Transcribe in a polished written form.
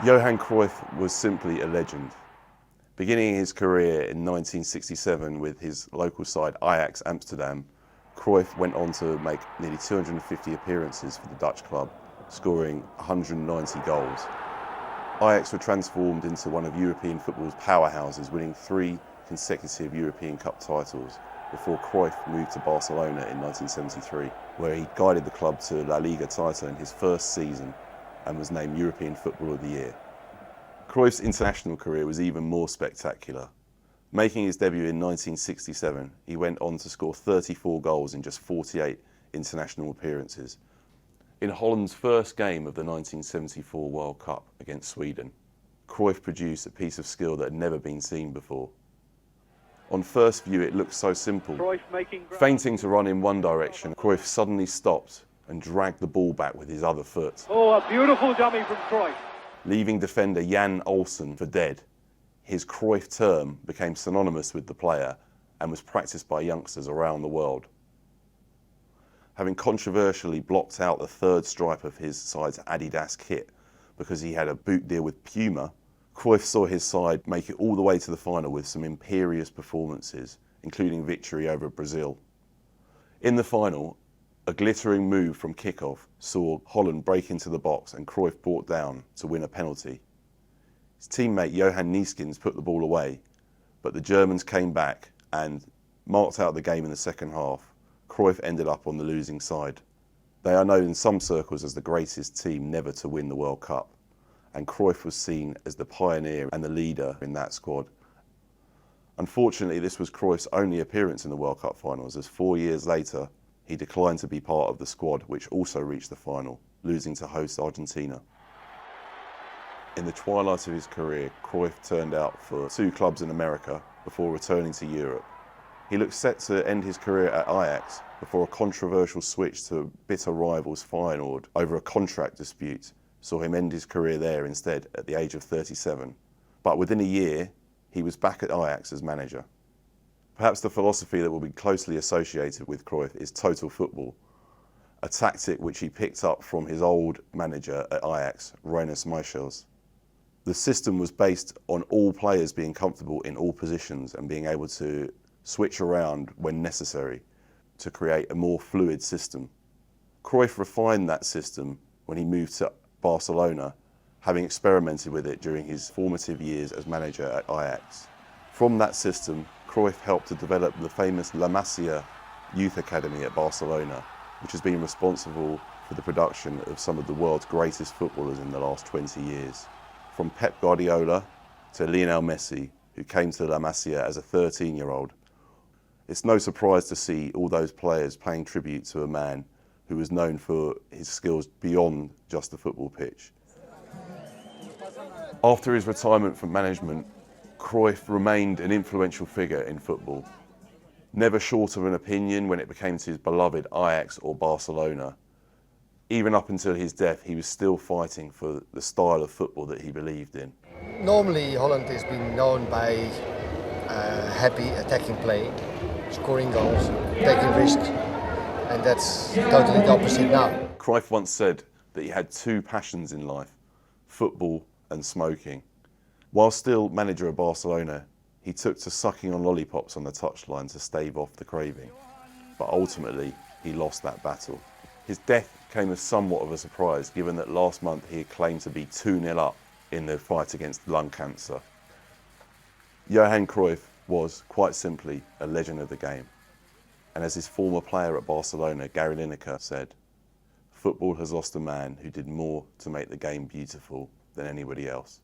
Johan Cruyff was simply a legend. Beginning his career in 1967 with his local side Ajax Amsterdam, Cruyff went on to make nearly 250 appearances for the Dutch club, scoring 190 goals. Ajax were transformed into one of European football's powerhouses, winning 3 consecutive European Cup titles before Cruyff moved to Barcelona in 1973, where he guided the club to La Liga title in his first season and was named European Footballer of the Year. Cruyff's international career was even more spectacular. Making his debut in 1967, he went on to score 34 goals in just 48 international appearances. In Holland's first game of the 1974 World Cup against Sweden, Cruyff produced a piece of skill that had never been seen before. On first view, it looked so simple. Feinting to run in one direction, Cruyff suddenly stopped and dragged the ball back with his other foot. Oh, a beautiful dummy from Cruyff. Leaving defender Jan Olsen for dead. His Cruyff Turn became synonymous with the player and was practiced by youngsters around the world. Having controversially blocked out the third stripe of his side's Adidas kit because he had a boot deal with Puma, Cruyff saw his side make it all the way to the final with some imperious performances, including victory over Brazil. In the final, a glittering move from kickoff saw Holland break into the box and Cruyff brought down to win a penalty. His teammate Johan Neeskens put the ball away, but the Germans came back and marked out the game in the second half. Cruyff ended up on the losing side. They are known in some circles as the greatest team never to win the World Cup, and Cruyff was seen as the pioneer and the leader in that squad. Unfortunately, this was Cruyff's only appearance in the World Cup finals, as 4 years later, he declined to be part of the squad, which also reached the final, losing to host Argentina. In the twilight of his career, Cruyff turned out for 2 clubs in America before returning to Europe. He looked set to end his career at Ajax before a controversial switch to bitter rivals Feyenoord over a contract dispute saw him end his career there instead at the age of 37. But within a year, he was back at Ajax as manager. Perhaps the philosophy that will be closely associated with Cruyff is total football, a tactic which he picked up from his old manager at Ajax, Rinus Michels. The system was based on all players being comfortable in all positions and being able to switch around when necessary to create a more fluid system. Cruyff refined that system when he moved to Barcelona, having experimented with it during his formative years as manager at Ajax. From that system, Cruyff helped to develop the famous La Masia youth academy at Barcelona, which has been responsible for the production of some of the world's greatest footballers in the last 20 years. From Pep Guardiola to Lionel Messi, who came to La Masia as a 13-year-old. It's no surprise to see all those players paying tribute to a man who was known for his skills beyond just the football pitch. After his retirement from management, Cruyff remained an influential figure in football, never short of an opinion when it came to his beloved Ajax or Barcelona. Even up until his death, he was still fighting for the style of football that he believed in. Normally, Holland has been known by happy attacking play, scoring goals, taking risks, and that's totally the opposite now. Cruyff once said that he had 2 passions in life, football and smoking. While still manager of Barcelona, he took to sucking on lollipops on the touchline to stave off the craving. But ultimately, he lost that battle. His death came as somewhat of a surprise, given that last month he had claimed to be 2-0 up in the fight against lung cancer. Johan Cruyff was, quite simply, a legend of the game. And as his former player at Barcelona, Gary Lineker, said, "Football has lost a man who did more to make the game beautiful than anybody else."